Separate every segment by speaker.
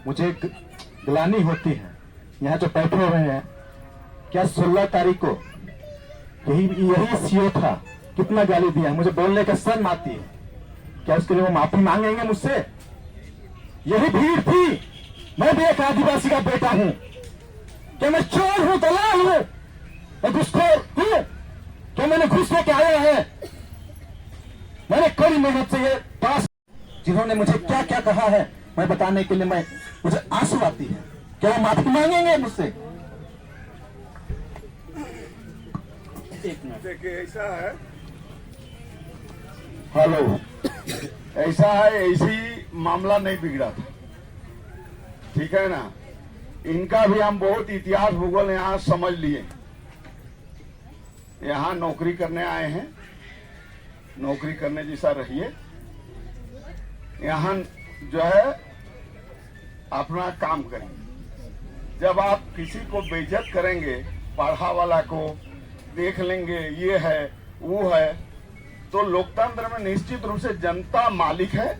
Speaker 1: मुझे ग्लानि होती है। यहाँ जो बैठे हुए हैं, क्या 16 तारीख को यही सीओ था, कितना गाली दिया, मुझे बोलने का शर्म आती है। क्या उसके लिए वो माफी मांगेंगे मुझसे? यही भीड़ थी। मैं भी एक आदिवासी का बेटा हूं। क्या मैं चोर हूं, दलाल हूं, मैं घुसखोर हूं? क्या मैंने घुस लेके आया है? मैंने कड़ी मेहनत से ये पास, जिन्होंने मुझे क्या क्या कहा है मैं बताने के लिए मुझे आंसू आती है। क्या वो माफी मांगेंगे मुझसे?
Speaker 2: देखिए ऐसा है,
Speaker 1: हेलो,
Speaker 2: ऐसा है, ऐसी मामला नहीं बिगड़ा था, ठीक है ना। इनका भी हम बहुत इतिहास भूगोल यहाँ समझ लिए। यहाँ नौकरी करने आए हैं, नौकरी करने जैसा रहिए। यहाँ जो है अपना काम करेंगे। जब आप किसी को बेइज्जत करेंगे, पढ़ा वाला को देख लेंगे ये है वो है, तो लोकतंत्र में निश्चित रूप से जनता मालिक है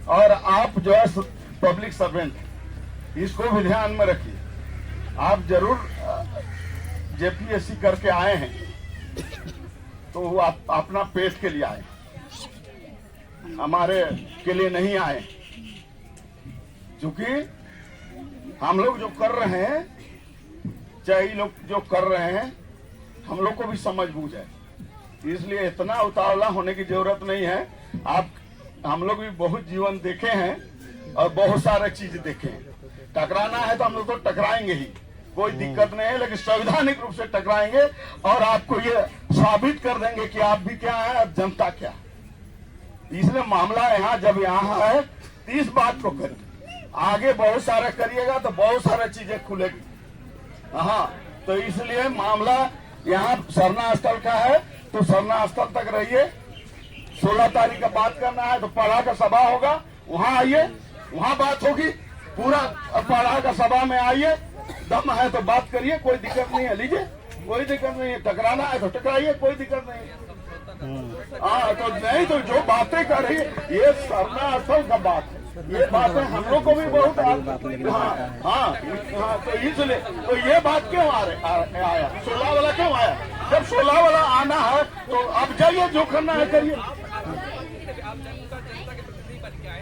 Speaker 2: और आप जो है पब्लिक सर्वेंट, इसको भी ध्यान में रखिए। आप जरूर जेपीएससी करके आए हैं तो वो आप अपना पेट के लिए आए, हमारे के लिए नहीं आए। क्योंकि हम लोग जो कर रहे हैं, चाहे लोग जो कर रहे हैं, हम लोग को भी समझ बूझ है, इसलिए इतना उतावला होने की जरूरत नहीं है। आप हम लोग भी बहुत जीवन देखे हैं और बहुत सारे चीज देखे हैं। टकराना है तो हम लोग तो टकराएंगे ही, कोई दिक्कत नहीं है, लेकिन संवैधानिक रूप से टकराएंगे और आपको ये साबित कर देंगे कि आप भी क्या है और जनता क्या है। इसलिए मामला यहाँ जब यहाँ है तो इस बात को करिए, आगे बहुत सारा करिएगा तो बहुत सारा चीजें खुलेगी। हाँ, तो इसलिए मामला यहाँ सरना स्थल का है तो सरना स्थल तक रहिए। 16 तारीख का बात करना है तो पढ़ा का सभा होगा, वहां आइए, वहां बात होगी। पूरा पढ़ा का सभा में आइए, दम है तो बात करिए, कोई दिक्कत नहीं है, लीजिए, कोई दिक्कत नहीं है। टकराना है तो टकराइए, कोई दिक्कत नहीं है। हाँ, तो नहीं तो जो बातें कर रही है ये सरना स्थल का बात है, ये बातें हम लोग को भी बहुत हाँ, तो इसलिए तो ये बात क्यों आया 16 वाला क्यों आया? जब 16 वाला आना है तो अब जाइए, जो करना है करिए।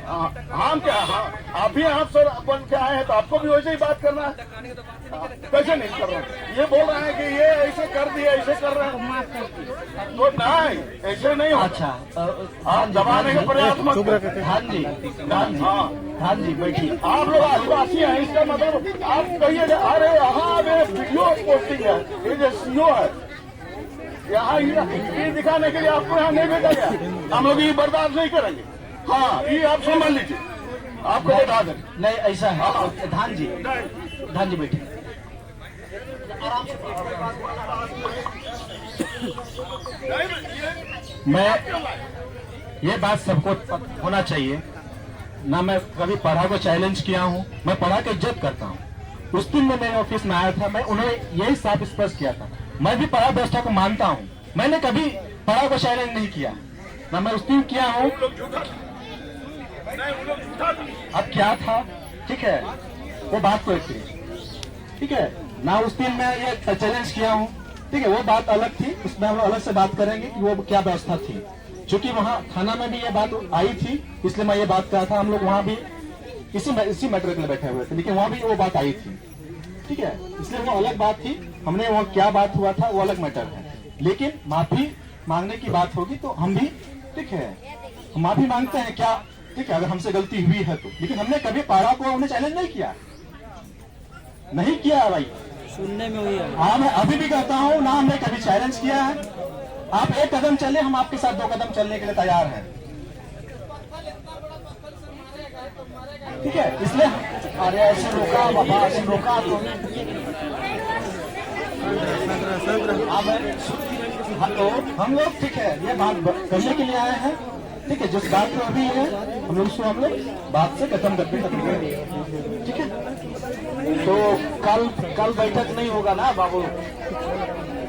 Speaker 2: हाँ क्या, हाँ आप भी आप सर बन के आए हैं तो आपको भी वैसे ही बात करना है। कैसे नहीं कर रहे? ये बोल रहे हैं कि ये ऐसे कर दिया, ऐसे कर रहे हैं, तो नहीं, ऐसे नहीं। अच्छा, आप दबाने का प्रयास मत करें। हाँ जी, हाँ जी, बैठिए। आप लोग आदिवासी हैं, इसका मतलब आप कहिए अरे यहाँ वीडियो पोस्टिंग है, ये जो सीओ है यहाँ ये दिखाने के लिए आपको यहाँ नहीं भेजा गया। हम लोग ये बर्दाश्त नहीं करेंगे। हाँ, ये आप समझ लीजिए, आपको बता दें। नहीं ऐसा है, धान जी बैठिए।
Speaker 1: मैं ये बात सबको होना चाहिए ना, मैं कभी पढ़ा को चैलेंज किया हूँ, मैं पढ़ा के इज्जत करता हूँ। उस दिन मैं मेरे ऑफिस में आया था, मैं उन्हें यही साफ स्पष्ट किया था, मैं भी पढ़ा व्यवस्था को मानता हूँ, मैंने कभी पढ़ा को चैलेंज नहीं किया ना, मैं उस दिन किया हूँ। अब क्या था, ठीक है, वो बात तो ठीक है ना, उस दिन मैं ये चैलेंज किया हूँ, ठीक है, वो बात अलग थी, उसमें हम लोग अलग से बात करेंगे कि वो क्या व्यवस्था थी। क्योंकि वहाँ थाना में भी ये बात आई थी, इसलिए मैं ये बात कहा था। हम लोग वहाँ भी इसी मैटर के लिए बैठे हुए थे, लेकिन वहाँ भी वो बात आई थी, ठीक है, इसलिए वो अलग बात थी। हमने वहाँ क्या बात हुआ था वो अलग मैटर है, लेकिन माफी मांगने की बात होगी तो हम भी, ठीक है, हम माफी मांगते हैं क्या, ठीक है, अगर हमसे गलती हुई है तो। लेकिन हमने कभी पारा को हमने चैलेंज नहीं किया भाई,
Speaker 3: सुनने में हुई है।
Speaker 1: हाँ, मैं अभी भी कहता हूँ ना, हमने कभी चैलेंज किया है। आप एक कदम चले, हम आपके साथ 2 कदम चलने के लिए तैयार हैं, ठीक है। इसलिए अरे ऐसे रोका बाबा, ऐसे रोका तो हम लोग, ठीक है, ये बात करने के लिए आए हैं, ठीक है। जिस बात को अभी है हम लोग उसको हम लोग बात से खत्म करके ठीक है। तो कल बैठक नहीं होगा ना बाबू,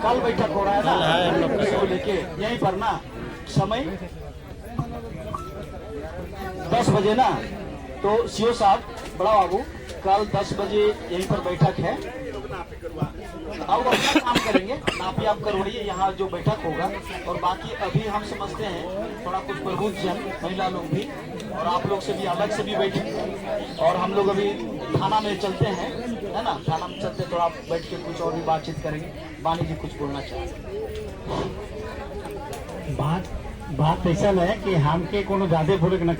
Speaker 1: कल बैठक हो रहा है ना इसको लेके, यहीं पर ना, समय 10 बजे ना, तो सीओ साहब, बड़ा बाबू, कल 10 बजे यहीं पर बैठक है। अब अपना काम करेंगे, नापी आप करवाइए यहाँ जो बैठक होगा। और बाकी अभी हम समझते हैं थोड़ा कुछ प्रबुद्ध जन, महिला लोग भी और आप लोग से भी अलग से भी बैठे, और हम लोग अभी थाना में चलते हैं, है ना। थाना में चलते तो आप बैठ के कुछ और भी बातचीत करेंगे। वाणी जी कुछ बोलना चाहेंगे?
Speaker 3: बात ऐसा है कि हमके कोनो ज्यादा फर्क न।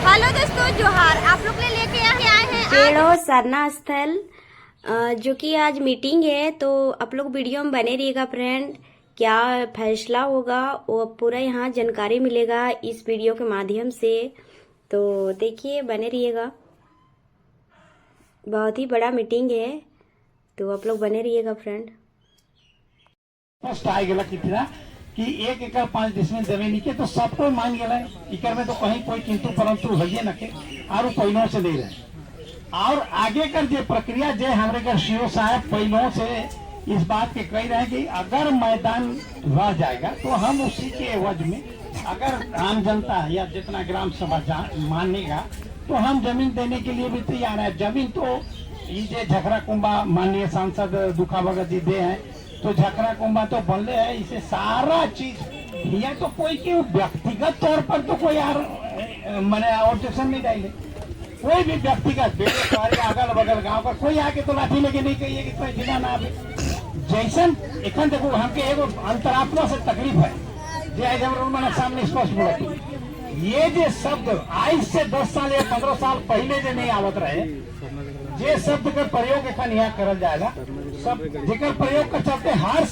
Speaker 4: हेलो दोस्तों, जोहार। आप लोग लेके आए हैं
Speaker 5: पेड़ो सरना स्थल, जो कि आज मीटिंग है। तो आप लोग वीडियो में बने रहिएगा फ्रेंड। क्या फैसला होगा वो पूरा यहाँ जानकारी मिलेगा इस वीडियो के माध्यम से। तो देखिए, बने रहिएगा। बहुत ही बड़ा मीटिंग है, तो आप लोग बने रहिएगा फ्रेंड।
Speaker 3: स्पष्ट आ गया कितना कि 1 एकड़ 5 डिसमिल जमीन के तो सबको मान गया इकर में तो कहीं कोई किंतु परंतु है न के और पहिनों से दे रहे। और आगे कर जो प्रक्रिया जो हमारे का सीओ साहब पहिनों से इस बात के कह रहे हैं कि अगर मैदान रह जाएगा तो हम उसी के एवज में, अगर आम जनता या जितना ग्राम सभा मानेगा तो हम जमीन देने के लिए भी तैयार है। जमीन तो ये झखरा कुंभा माननीय सांसद दुखा भगत जी दे हैं, तो झखरा कुंभा तो बनले है। इसे सारा चीज यहाँ तो कोई के व्यक्तिगत तौर पर तो कोई यार मैंने ऑब्जेक्शन नहीं डाले। कोई भी व्यक्तिगत बेरोजगारी अगल बगल गांव का कोई आके तो लाठी लेके नहीं कहिए कि कोई बिना ना आवे। जैसन एखन देखो हमके एगो अंतरात्मा से तकलीफ है जे जब मैंने सामने स्पष्ट बोला। ये जो शब्द आज से 10 साल या 15 साल पहले जो नहीं आवत रहे, जे शब्द का प्रयोग एखन यहाँ करल जाएगा, सब जेकर प्रयोग कर चलते हर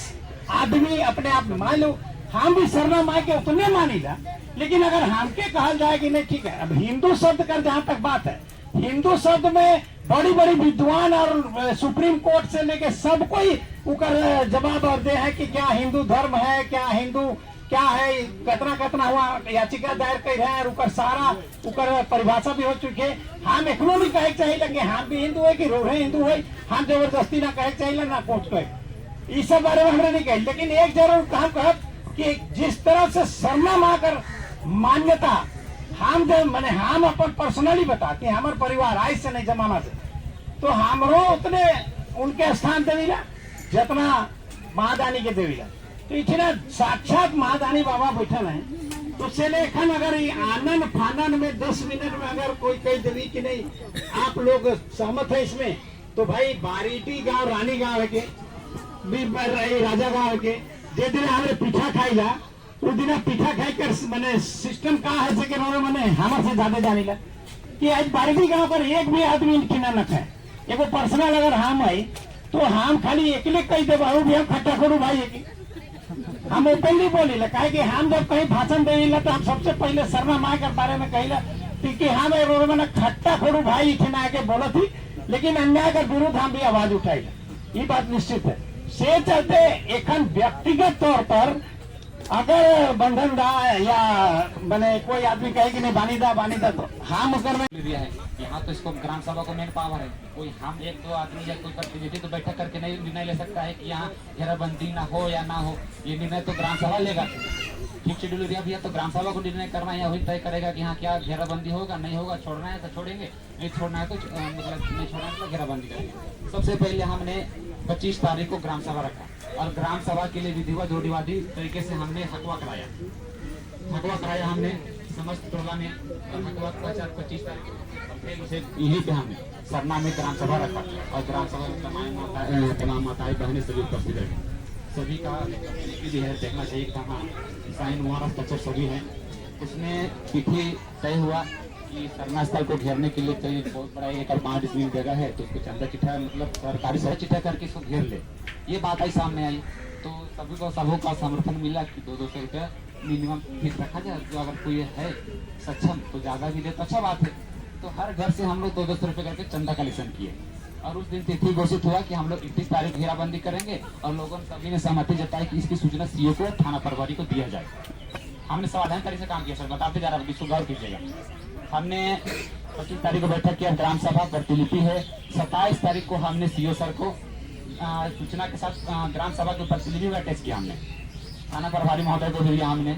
Speaker 3: आदमी अपने आप मान लो। हम भी सरना माँ के उतने मानीला, लेकिन अगर हमके कहा जाए कि नहीं ठीक है। अब हिंदू शब्द का जहाँ तक बात है, हिंदू शब्द में बड़ी बड़ी विद्वान और सुप्रीम कोर्ट से लेके सब कोई उकर जवाब दे है कि क्या हिंदू धर्म है, क्या हिंदू क्या है, कतना हुआ याचिका दायर कर रहे हैं। उकर सारा उकर परिभाषा भी हो चुकी है। हम एखनो भी कहे चाहिए कि हम भी हिंदू है कि रोहे हिंदू है। हम जबरदस्ती ना कहे चाहिए ना कोर्ट कहे, इस सब बारे में हमने नहीं कही। लेकिन एक जरूर काम कह कि जिस तरह से सरना माँ कर मान्यता हम मैंने हम अपन पर्सनली बताते हैं, हमारे परिवार आज से नहीं जमाना से, तो हमरो उतने उनके स्थान देवीला जितना महादानी के देवीला। तो इतना साक्षात महादानी बाबा बैठल है, तो से लेखन अगर आनन फानन में 10 मिनट में अगर कोई कह देवी कि नहीं आप लोग सहमत है इसमें, तो भाई बारीटी गांव रानी गांव के राजा गांव के जे दिन हमारे पीठा खाईला उस दिन पीठा खाई कर मैंने सिस्टम का है से मैंने हमारे से ज्यादा जानी ला कि आज बारीटी गांव पर एक भी आदमी किना न खाए। एगो पर्सनल अगर हम आई तो हम खाली अकेले कही दे भी हम खट्टा करू भाई एक हम ओपनली बोली ला, कहे कि हम जब कहीं भाषण दे तो हम सबसे पहले सरना माँ के बारे में कही ला कि हम मैंने खट्टा खोड़ू भाई इतना आके बोला थी। लेकिन अन्याय के विरुद्ध हम भी आवाज उठाई, ये बात निश्चित है। से चलते एखन व्यक्तिगत तौर पर अगर बंधन दा या मैंने कोई आदमी कहे कि नहीं बानी दा तो हम अगर
Speaker 6: दिया है यहाँ तो इसको ग्राम सभा को मेन पावर है। कोई हम 1-2 आदमी या कोई प्रतिनिधि तो बैठक करके नहीं निर्णय ले सकता है कि यहाँ घेराबंदी ना हो या ना हो। ये निर्णय तो ग्राम सभा लेगा। ठीक शेड्यूल दिया भी है तो ग्राम सभा को निर्णय करना है, वही तय करेगा कि यहाँ क्या घेराबंदी होगा नहीं होगा। छोड़ना है तो छोड़ेंगे, नहीं छोड़ना है तो मतलब नहीं छोड़ना है तो घेराबंदी करेंगे। सबसे पहले हमने 25 तारीख को ग्राम सभा रखा और ग्राम सभा के लिए विधिवत रूढ़िवादी तरीके से हमने हकवा कराया हमने समस्त टोला में। और हकवा का 25 तारीख को फिर उसे यहीं पे हमने सरना में ग्राम सभा रखा और ग्राम सभा में तमाम माताएं बहनें सभी उपस्थित रही। सभी का भी है देखना चाहिए कहाँ साइन हुआ हस्ताक्षर सभी है। उसमें तिथि तय हुआ कि सरना स्थल को घेरने के लिए कई बहुत बड़ा 1 एकड़ 5 डिसमिल जगह है, तो उसको चंदा चिट्ठा मतलब सरकारी सही चिट्ठा करके इसको घेर ले। ये बात आई सामने आई तो सभी को सबों का समर्थन मिला कि 200 रुपया मिनिमम फीस रखा जाए। जो अगर कोई है सक्षम तो ज्यादा भी दे तो अच्छा बात है। तो हर घर से हम लोग 200 रुपये करके चंदा कलेक्शन किए और उस दिन तिथि घोषित हुआ कि हम लोग 31 तारीख घेराबंदी करेंगे। और लोगों सभी ने सहमति जताई कि इसकी सूचना सीओ को थाना प्रभारी को दिया जाए। हमने सावधान तरीके से काम किया सर, बताते जा रहा हूँ, सुधार कीजिएगा। हमने 25 तारीख को बैठक किया, ग्राम सभा प्रतिलिपि है। 27 तारीख को हमने सीओ सर को सूचना के साथ ग्राम सभा के प्रतिनिधि को अटैच किया हमने। थाना प्रभारी महोदय को भी दिया हमने।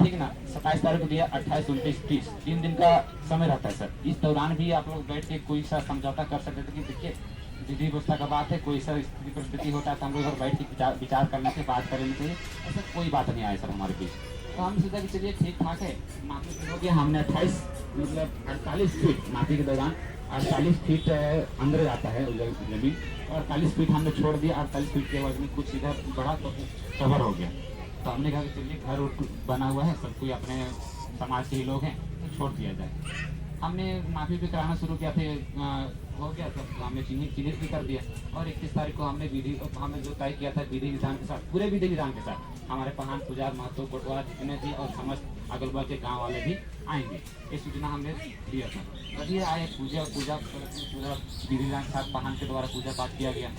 Speaker 6: ठीक ना। 27 तारीख को दिया, 28, 29, 30 3 दिन का समय रहता है सर। इस दौरान भी आप लोग बैठ के कोई सा समझौता कर सकते थे कि देखिए विधि व्यवस्था का बात है, कोई सा स्थिति परिस्थिति होता है तो हम लोग बैठ के विचार करने से बात करने से ऐसा कोई बात नहीं आया सर हमारे बीच। तो हम सोचा कि चलिए ठीक ठाक है, माफी हो गया। हमने 28 मतलब 48 फीट माफी के दौरान 48 फीट अंदर जाता है जमीन, और 48 फीट हमने छोड़ दिया। 48 फीट के बाद में कुछ इधर बड़ा तो कवर हो गया। तो हमने कहा कि चलिए घर बना हुआ है, सब कोई अपने समाज के ही लोग हैं तो छोड़ दिया जाए। हमने माफी भी कराना शुरू किया, फिर हो गया तब हमने चिन्हित भी कर दिया। और 31 तारीख को हमने हमने जो तय किया था विधि विधान के साथ, पूरे विधि विधान के साथ हमारे प्रधान पुजारी महतो कोटवाला जितने भी और समस्त अगल बगल के गाँव वाले भी आएंगे, ये सूचना हमने दिया था। तभी आए, पूजा विधि विधान के साथ प्रधान के द्वारा पूजा पाठ किया गया,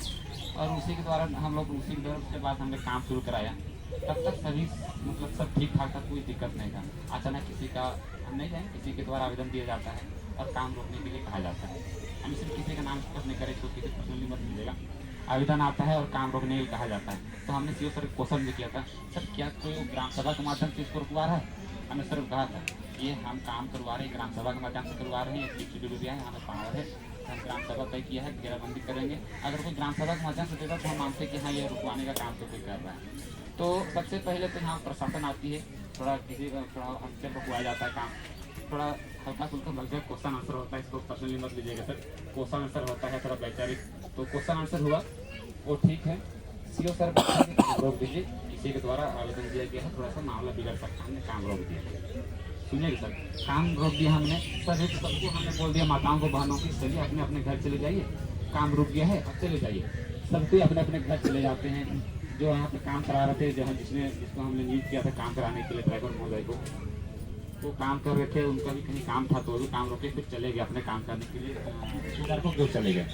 Speaker 6: और उसी के द्वारा हम लोग उसी के द्वारा उसके बाद हमने काम शुरू कराया। तब तक सभी मतलब सब ठीक ठाक था, कोई दिक्कत नहीं था। अचानक किसी का हम नहीं जाएंगे, किसी के द्वारा आवेदन दिया जाता है और काम रोकने के लिए कहा जाता है। हम सिर्फ किसी का नाम स्पष्ट नहीं करें तो किसी पर्सनली मत मिलेगा, आवेदन आता है और काम रोकने के लिए कहा जाता है। तो हमने सीओ सर क्वेश्चन भी किया था, सर क्या कोई ग्राम सभा के माध्यम से इसको रुकवा रहा है? हमने सर कहा था ये हम काम करवा रहे हैं, ग्राम सभा के माध्यम से करवा रहे हैं, एक शेड्यूल दिया है, हमें पावर है, हम ग्राम सभा तय किया है, घेराबंदी करेंगे। अगर कोई ग्राम सभा के माध्यम से देता तो हम मानते कि हाँ ये रुकवाने का काम तो कोई कर रहा है। तो सबसे पहले तो यहाँ प्रशासन आती है, थोड़ा किसी का थोड़ा हमसे रुकवाया जाता है काम, थोड़ा हल्का फुल्का बल्कि क्वेश्चन आंसर होता है, इसको पर्सनली मत लीजिएगा सर, क्वेश्चन आंसर होता है थोड़ा वैचारिक। तो क्वेश्चन आंसर हुआ वो ठीक है, सीओ सर रोक दीजिए, इसी के द्वारा आवेदन दिया गया है, थोड़ा सा मामला बिगड़ सकता है, हमने काम रोक दिया। सुनिएगा सर, काम रोक दिया हमने सर, एक सबको हमने बोल दिया माताओं को बहनों की, चलिए अपने अपने घर चले जाइए, काम रुक गया है अब चले जाइए। सब कोई अपने अपने घर चले जाते हैं। जो यहाँ पे काम करा रहे थे, जो जिसको हमने नियुक्त किया था काम कराने के लिए, ड्राइवर महोदय को, वो काम कर रहे थे, उनका भी कहीं काम था तो भी काम रोके, फिर चले गए अपने काम करने के लिए। कुदारको की ओर चले गए,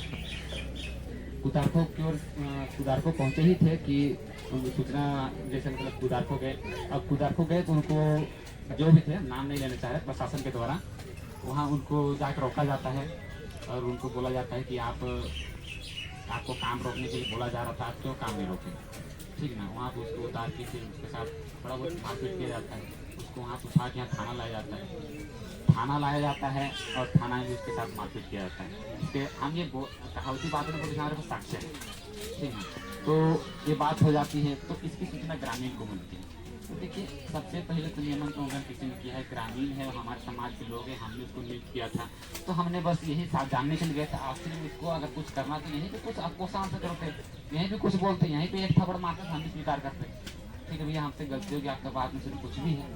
Speaker 6: कुदारको पहुँचे ही थे कि सूचना जैसे मतलब कुदारको गए। अब कुदारको गए तो उनको जो भी थे, नाम नहीं लेना चाह रहे, प्रशासन के द्वारा वहाँ उनको जाकर रोका जाता है और उनको बोला जाता है कि आपको काम रोकने के लिए बोला जा रहा था, आप क्यों काम नहीं रोके, ठीक ना। वहाँ पर उसको उतार के फिर उसके साथ थोड़ा बहुत मारपीट किया जाता है, उसको वहाँ से उठा के यहाँ थाना लाया जाता है और थाना में भी उसके साथ मारपीट किया जाता है। इसके हम ये कहावती बात में हमारे पास साक्ष्य है, ठीक है। तो ये बात हो जाती है तो इसकी सूचना ग्रामीण को मिलती है। तो देखिए सबसे पहले तो नियमन तो उल्लंघन किसी ने किया है, ग्रामीण है, हमारे समाज के लोग हैं, हमने उसको नियुक्त किया था, तो हमने बस यही साथ जानने के लिए गए थे। आखिर में इसको अगर कुछ करना तो यहीं पे कुछ आपको शांत करते, यहीं पे कुछ बोलते, यहीं पे एक थप्पड़ मारते हम भी स्वीकार करते, ठीक है भैया हमसे गलती होगी, आपका बात में से कुछ भी है,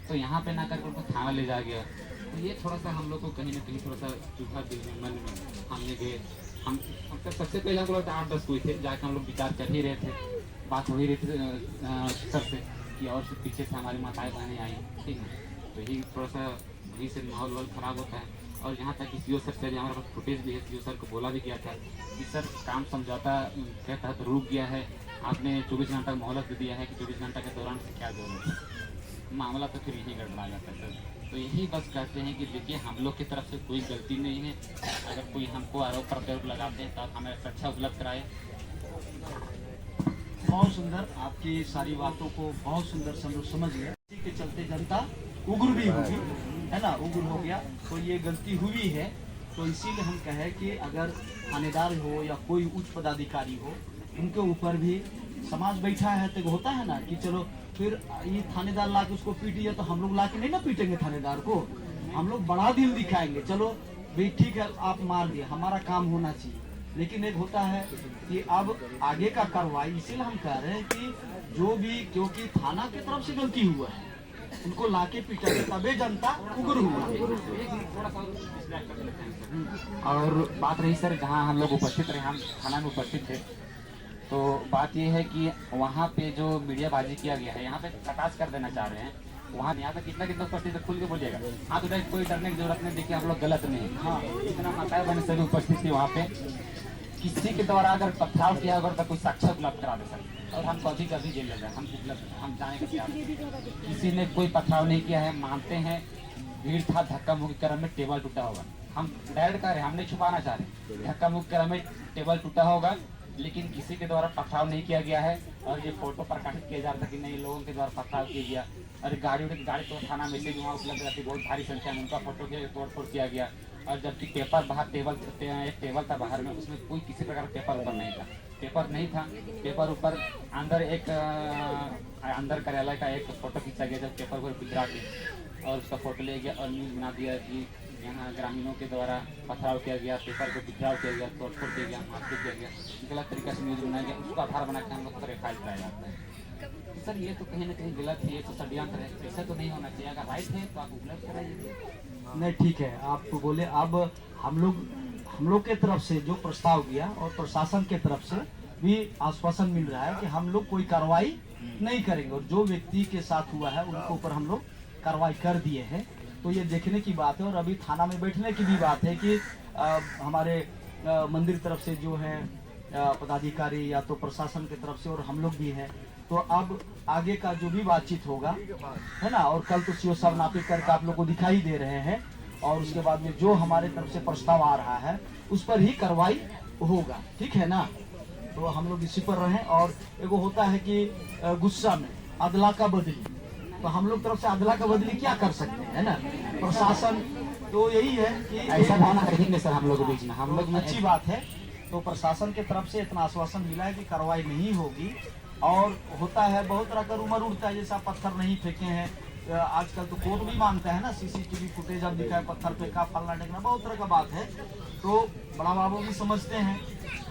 Speaker 6: तो यहाँ पे ना करके उनको थाना ले जा गया। तो ये थोड़ा सा हम लोग को कहीं ना कहीं थोड़ा सा चूहा दिल में मन में हमने गए। हम सबसे पहले हम लोग 8-10 कोई थे, जाके हम लोग विचार कर ही रहे थे, बात हो ही रही थी सर से कि और से पीछे से हमारी माताएं बहनें आई, ठीक है। तो यही थोड़ा सा वहीं से माहौल खराब होता है। और यहाँ तक कि सीओ सर से हमारे पास फुटेज भी है, सीओ सर को बोला भी गया था कि सर काम समझौता के तहत रुक गया है, आपने 24 घंटा मोहलत दिया है कि 24 घंटा के दौरान से क्या जरूरत है, मामला तो फिर यही गड़बड़ा जाता है सर। तो यही बस कहते हैं कि देखिए हम लोग की तरफ से कोई गलती नहीं है, अगर कोई हमको आरोप प्रत्यारोप लगाते हैं तो आप हमें शिक्षा उपलब्ध कराए।
Speaker 7: बहुत सुंदर, आपकी सारी बातों को बहुत सुंदर समझ गए। इसी के चलते जनता उग्र भी होगी, है ना, उग्र हो गया, तो ये गलती हुई है। तो इसीलिए हम कहें कि अगर थानेदार हो या कोई उच्च पदाधिकारी हो, उनके ऊपर भी समाज बैठा है तो होता है ना कि चलो फिर ये थानेदार ला के उसको पीटिए, तो हम लोग ला के नहीं ना पीटेंगे थानेदार को, हम लोग बड़ा दिल दिखाएंगे, चलो भाई ठीक है आप मार दिए, हमारा काम होना चाहिए। लेकिन एक होता है कि अब आगे का कार्रवाई, इसीलिए हम कह रहे हैं कि जो भी, क्योंकि थाना की तरफ से गलती हुआ है, उनको लाके पीटेंगे तबे जनता उग्र हुआ।
Speaker 6: और बात रही सर जहाँ हम लोग उपस्थित रहे, हम थाना में उपस्थित थे, तो बात ये है कि वहाँ पे जो मीडियाबाजी किया गया है, यहाँ पे कटाच कर देना चाह रहे हैं, वहाँ यहाँ पे कितना उपस्थित है खुल के बोलिएगा। हाँ तो कोई डरने की जरूरत नहीं, देखिए हम लोग गलत नहीं, हाँ इतना माताएं बहनें सभी उपस्थित थी वहाँ पे। किसी के द्वारा अगर पथराव किया अगर तो कोई साक्ष्य उपलब्ध करा दे सर, और हम कभी जेल ले जाए, हम जाने का किसी ने कोई पथराव नहीं किया है, मानते हैं भीड़ था, धक्का मुक्की क्रम में टेबल टूटा होगा, हम डायरेक्ट कर रहे हैं, हम नहीं छुपाना चाह रहे, धक्का मुक्की क्रम में टेबल टूटा होगा, लेकिन किसी के द्वारा पथराव नहीं किया गया है। और ये फोटो प्रकाशित किया जा रहा था कि नहीं लोगों के द्वारा पथराव किया गया। और गाड़ी तो थाना में से भी वहाँ उपलब्ध रहती, बहुत भारी संख्या में उनका फोटो के तोड़फोड़ किया गया। और जबकि पेपर बाहर एक टेबल था बाहर में, उसमें कोई किसी प्रकार का पेपर ऊपर नहीं था। पेपर ऊपर अंदर कार्यालय का एक फोटो खींचा गया जब पेपर को पिछड़ा के, और उसका फोटो ले गया और न्यूज बना दिया कि यहाँ ग्रामीणों के द्वारा पथराव किया गया, पेपर को पिछड़ाव किया गया, तोड़फोड़ किया गया, मारपीट किया गया, गलत तरीके से न्यूज बनाया गया। उसको आधार बना के हम लोग पर एफआईआर कराया जाता है। सर ये तो कहीं ना कहीं गलत है, ये तो षड्यंत्र है, ऐसा तो नहीं होना चाहिए। अगर राइट है तो आप उपलब्ध कराइए।
Speaker 7: नहीं ठीक है, आप तो बोले। अब हम लोग के तरफ से जो प्रस्ताव गया और प्रशासन के तरफ से भी आश्वासन मिल रहा है कि हम लोग कोई कार्रवाई नहीं करेंगे, और जो व्यक्ति के साथ हुआ है उनके ऊपर हम लोग कार्रवाई कर दिए हैं। तो ये देखने की बात है, और अभी थाना में बैठने की भी बात है कि हमारे मंदिर तरफ से जो है पदाधिकारी या तो प्रशासन की तरफ से और हम लोग भी हैं। तो अब आगे का जो भी बातचीत होगा है ना, और कल तो सीओ साहब नापित करके आप लोग को दिखाई दे रहे हैं, और उसके बाद में जो हमारे तरफ से प्रस्ताव आ रहा है उस पर ही कार्रवाई होगा, ठीक है ना। तो हम लोग इसी पर रहें। और एगो होता है कि गुस्सा में अदला का बदली, तो हम लोग तरफ से अदला का बदली क्या कर सकते हैं, है ना। प्रशासन तो यही है कि
Speaker 6: ऐसा होना करेंगे सर हम लोग के बीच में, हम लोग
Speaker 7: अच्छी बात है। तो प्रशासन के तरफ से इतना आश्वासन मिला है कि कार्रवाई नहीं होगी। और होता है बहुत तरह का रूमर उड़ता है, जैसा पत्थर नहीं फेंके हैं, आजकल तो कोर्ट भी मानता है ना, सीसीटीवी फुटेज अब दिखा है पत्थर फेंका फलना टेकना, बहुत तरह का बात है। तो बड़ा बाबू भी समझते हैं,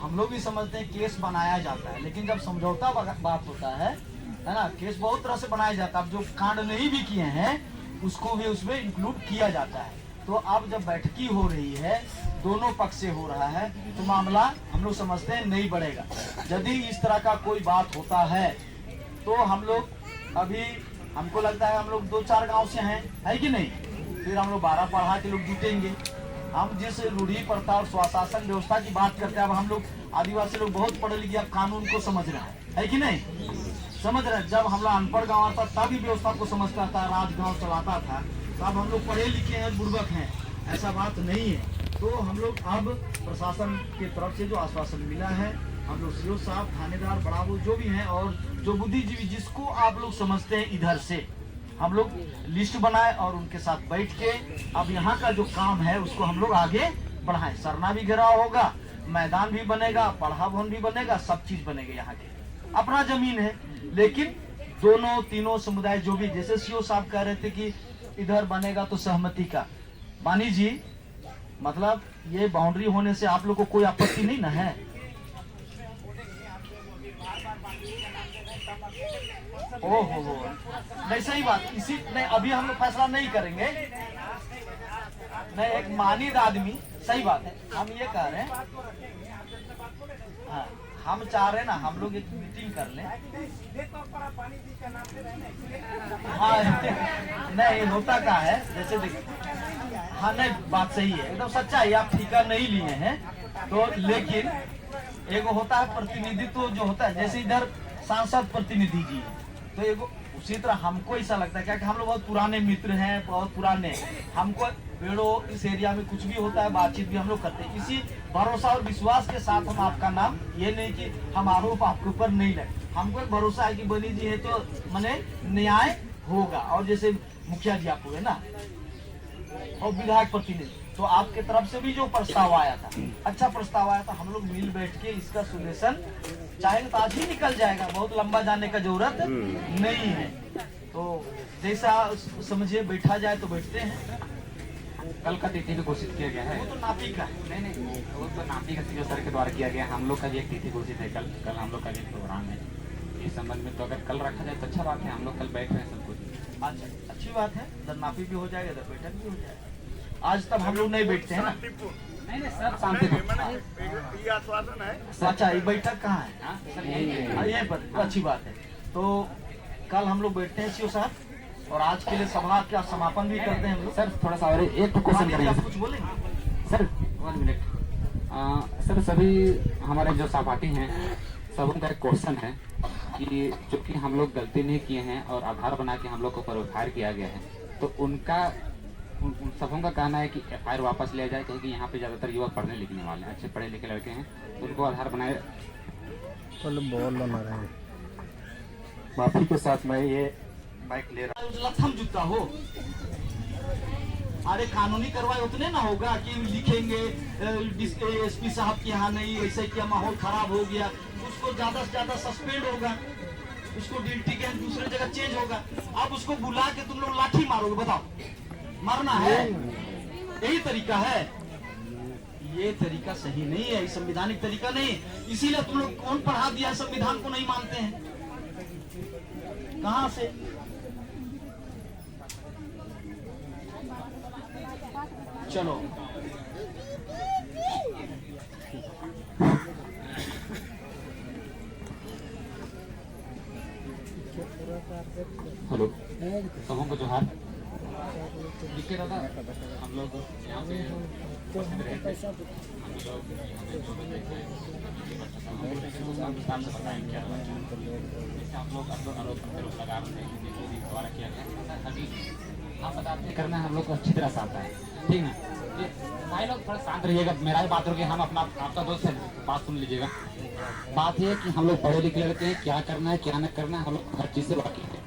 Speaker 7: हम लोग भी समझते हैं, केस बनाया जाता है, लेकिन जब समझौता बात होता है ना, केस बहुत तरह से बनाया जाता है। अब जो कांड नहीं भी किए हैं उसको भी उसमें इंक्लूड किया जाता है। तो अब जब बैठकी हो रही है, दोनों पक्ष से हो रहा है, तो मामला हम लोग समझते हैं नहीं बढ़ेगा। यदि इस तरह का कोई बात होता है तो हम लोग अभी हमको लगता है हम लोग 2-4 गांव से हैं, है कि नहीं, फिर हम लोग 12 पढ़ा के लोग जुटेंगे। हम जिस रूढ़ी प्रथा और स्वशासन व्यवस्था की बात करते हैं, अब हम लोग आदिवासी लोग बहुत पढ़े लिखे, अब कानून को समझ रहे है कि नहीं, समझ रहे। जब हम लोग अनपढ़ गाँव आता तभी व्यवस्था को समझता था, राजगांव चलाता था, तब हम लोग पढ़े लिखे हैं, बुर्बक हैं, ऐसा बात नहीं है। तो हम लोग अब प्रशासन की तरफ से जो आश्वासन मिला है, हम लोग सीओ साहब, थानेदार, बड़ाबू जो भी हैं, और जो बुद्धिजीवी जिसको आप लोग समझते हैं इधर से, हम लोग लिस्ट बनाए और उनके साथ बैठ के अब यहाँ का जो काम है उसको हम लोग आगे बढ़ाएं। सरना भी घेराव होगा, मैदान भी बनेगा, पढ़ा भवन भी बनेगा, सब चीज बनेगा। यहाँ के अपना जमीन है, लेकिन दोनों तीनों समुदाय जो भी, जैसे सीओ साहब कह रहे थे कि इधर बनेगा तो सहमति का, मानी जी, मतलब ये बाउंड्री होने से आप लोग को कोई आपत्ति नहीं ना है। ओहो नहीं, सही बात, इसी नहीं, अभी हम लोग फैसला नहीं करेंगे। नहीं, एक मानिद आदमी, सही बात है, हम ये कह रहे हैं, हाँ, हम चाह रहे हैं ना, हम लोग एक मीटिंग कर लें। हाँ नहीं, होता क्या है, जैसे देखिए, हाँ नहीं, बात सही है, एकदम सच्चा है, आप ठेका नहीं लिए हैं तो, लेकिन एगो होता है प्रतिनिधित्व जो होता है, जैसे इधर सांसद प्रतिनिधि जी, तो एगो उसी तरह हमको ऐसा लगता है क्या कि हम लोग बहुत पुराने मित्र हैं, बहुत पुराने, हमको पेड़ों इस एरिया में कुछ भी होता है, बातचीत भी हम लोग करते हैं, इसी भरोसा और विश्वास के साथ हम आपका नाम, ये नहीं कि हम आरोप आपके ऊपर नहीं लगे, हमको एक भरोसा है कि बनी जी है तो मने न्याय होगा। और जैसे मुखिया जी आप हुए ना, और विधायक प्रतिनिधि, तो आपके तरफ से भी जो प्रस्ताव आया था, अच्छा प्रस्ताव आया था, हम लोग मिल बैठ के इसका सोल्यूशन चाहेंगे तो आज ही निकल जाएगा, बहुत लंबा जाने का जरूरत नहीं है। तो जैसा समझिए बैठा जाए तो बैठते हैं।
Speaker 6: कल का तिथि भी घोषित किया गया है,
Speaker 7: वो तो नापी का है।
Speaker 6: नहीं, वो तो नापी का सीओ सर के द्वारा किया गया। हम लोग का भी एक तिथि घोषित है, कल हम लोग का भी प्रोग्राम है इस संबंध में। तो अगर कल रखा जाए तो अच्छा बात है, हम लोग कल बैठ रहे हैं सब कुछ।
Speaker 7: अच्छा, अच्छी बात है, इधर नापी भी हो जाएगा, इधर बैठक भी हो जाएगा। आज तक हम लोग नहीं बैठते हैं ना,
Speaker 6: नहीं सब शांति से।
Speaker 2: आश्वासन है।
Speaker 7: अच्छा, ये बैठक कहाँ है?
Speaker 6: हाँ, सर यही
Speaker 7: यहीं पर, अच्छी बात है। तो कल हम लोग बैठते हैं सीओ साहब, और आज के लिए सभा का समापन भी करते हैं हम लोग।
Speaker 6: सर थोड़ा सा और एक क्वेश्चन करेंगे
Speaker 7: आप कुछ बोलेंगे
Speaker 6: सर, 1 मिनट। सर सभी हमारे जो सहपाठी हैं, सबों का एक क्वेश्चन है कि चूंकि हम लोग गलती नहीं किए हैं और आधार बना के हम लोग को प्रवहार किया गया है, तो उनका उन सबों का कहना है कि एफआईआर वापस लिया जाए, क्योंकि यहाँ पे ज्यादातर युवा पढ़ने लिखने वाले हैं, अच्छे पढ़े लिखे लड़के हैं, तो उनको आधार बनाए
Speaker 1: माफी के साथ मैं ये माइक ले रहा
Speaker 7: लथम जुता हो। अरे कानूनी कार्रवाई उतने ना होगा कि लिखेंगे एसपी साहब के यहाँ नहीं, ऐसे किया माहौल खराब हो गया, उसको ज्यादा से ज्यादा सस्पेंड होगा, उसको ड्यूटी के दूसरे जगह चेंज होगा। अब उसको बुला के तुम लोग लाठी मारोगे, बताओ मारना है? यही तरीका है? ये तरीका सही नहीं है, संवैधानिक तरीका नहीं। इसीलिए तुम लोग कौन पढ़ा दिया है संविधान को नहीं मानते हैं? कहां से? चलो
Speaker 6: हेलो, सबों को जोहार। लिखे रहा था हम लोग यहाँ पे उपस्थित रहे थे। हम लोग विस्तार से बताएंगे क्या हुआ। जैसे हम लोग आरोप प्रत्यारोप लगा रहे हैं कि मोदी द्वारा किया गया, अभी हम बताते करना हम लोग को अच्छी तरह से आता है, ठीक ना? ये भाई लोग थोड़ा शांत रहिएगा, मेरा ही बात होगी, हम अपना आपका दोस्त है, बात सुन लीजिएगा। बात यह है कि हम लोग पढ़े लिखे लड़के हैं, क्या करना है क्या न करना है हम लोग हर चीज़ से वाकिफ है।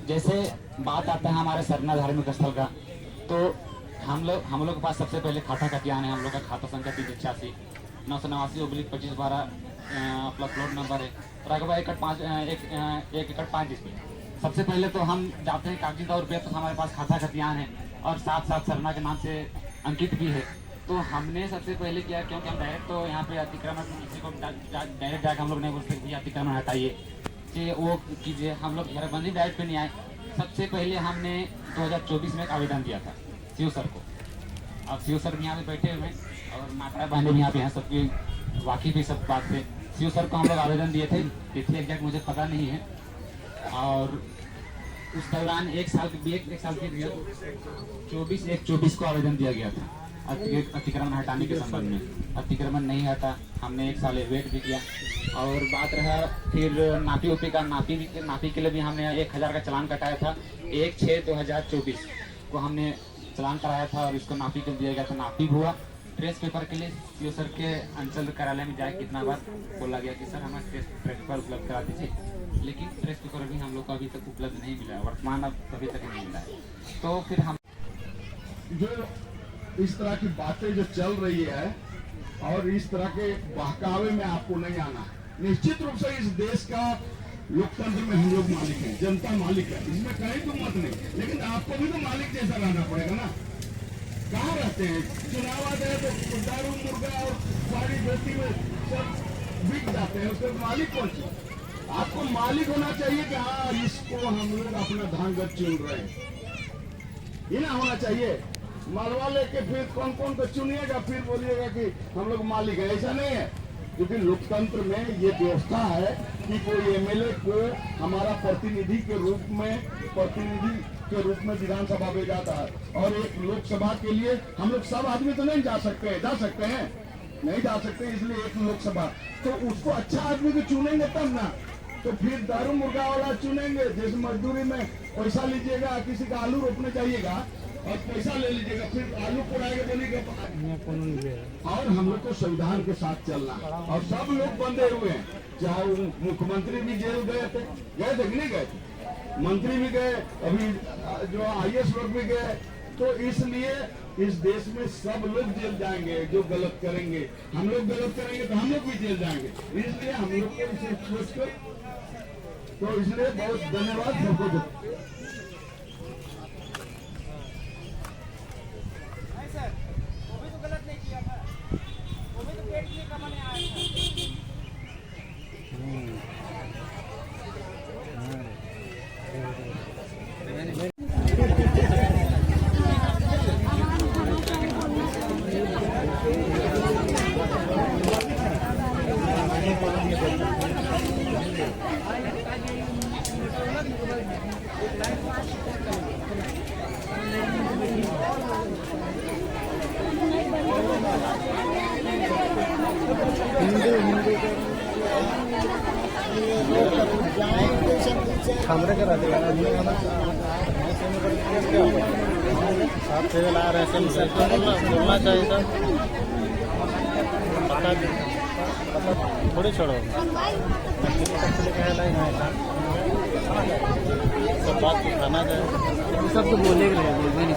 Speaker 6: जैसे बात आता है हमारे सरना धार्मिक स्थल का, तो हम लोग के पास सबसे पहले खाता खतियान है। हम लोग का खाता संख्या 386 989/25/12 प्लस प्लॉट नंबर है, रकबा 1 एकड़ 5 डिसमिल। सबसे पहले तो हम जाते हैं कागजी तौर पे, तो हमारे पास खाता खतियान है और साथ सरना के नाम से अंकित भी है। तो हमने सबसे पहले किया, क्योंकि हम डायरेक्ट तो यहाँ पे अतिक्रमण किसी को डायरेक्ट जाकर हम लोग नहीं बोल सकते कि अतिक्रमण हटाइए कि वो कीजिए, हम लोग घेराबंदी डायरेक्ट पे नहीं आए। सबसे पहले हमने 2024 में एक आवेदन दिया था सीओ सर को। अब सीओ सर यहाँ पे बैठे हुए और मात्रा बहने भी यहाँ पे हैं, सबकी वाकिफ भी सब बात से। सीओ सर को हम लोग आवेदन दिए थे, तिथि एग्जैक्ट मुझे पता नहीं है। और उस दौरान एक साल के 24/1/24 को आवेदन दिया गया था अतिक्रमण हटाने के संबंध में। अतिक्रमण नहीं हटा, हमने 1 साल वेट भी किया। और बात रहा फिर नापी उपी का, नापी के लिए भी हमने 1000 का चालान कटाया था। 1/6/2024 को हमने चालान कराया था और इसको नापी कर दिया गया था। नापी हुआ, ट्रेस पेपर के लिए सीओ सर के अंचल कार्यालय में जाए कितना बार बोला गया कि सर हमें ट्रेस पेपर उपलब्ध करा दीजिए, लेकिन ट्रेस पेपर भी हम लोग को अभी तक उपलब्ध नहीं मिला है, वर्तमान अब अभी तक नहीं मिला है। तो फिर हम
Speaker 2: जो इस तरह की बातें जो चल रही है और इस तरह के बहकावे में आपको नहीं आना है। निश्चित रूप से इस देश का लोकतंत्र में हम लोग मालिक हैं, जनता मालिक है, इसमें कहीं तो मत नहीं, लेकिन आपको भी तो मालिक जैसा रहना पड़ेगा ना। कहाँ रहते हैं? चुनाव आते हैं तो दारू मुर्गा और सारी धोती में सब बिक जाते हैं, उसके मालिक कौन सी? आपको मालिक होना चाहिए कि हाँ इसको हम लोग अपना धानगत चुन रहे हैं, ये ना होना चाहिए। मालवा लेके फिर कौन कौन को चुनिएगा, फिर बोलिएगा कि हम लोग मालिक है, ऐसा नहीं है। क्योंकि लोकतंत्र में ये व्यवस्था है कि कोई एमएलए को हमारा प्रतिनिधि के रूप में विधानसभा में जाता है, और एक लोकसभा के लिए हम लोग सब आदमी तो नहीं जा सकते हैं, नहीं जा सकते, इसलिए एक लोकसभा तो उसको अच्छा आदमी को चुनेंगे तब ना। तो फिर दारू मुर्गा वाला चुनेंगे, जैसे मजदूरी में पैसा लीजिएगा, किसी का आलू रोपने जाइएगा और पैसा ले लीजिएगा, फिर आलू कोड़ाएगा बोलिएगा। और हम लोग को संविधान के साथ चलना, और सब लोग बंधे हुए हैं, चाहे मुख्यमंत्री भी जेल गए थे कि नहीं गए थे, मंत्री भी गए, अभी जो IAS लोग भी गए। तो इसलिए इस देश में सब लोग जेल जाएंगे जो गलत करेंगे। हम लोग गलत करेंगे तो हम लोग भी जेल जाएंगे, इसलिए हम लोग को इसे सोचकर, तो इसलिए बहुत धन्यवाद सबको।
Speaker 8: बोलना चाहिए था,
Speaker 1: थोड़ी छोड़ो सब बात तो खाना जाए सब तो बोलेगा बोलबे नहीं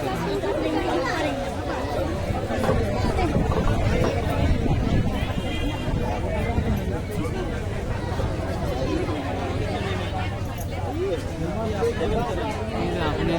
Speaker 1: करेगा आपने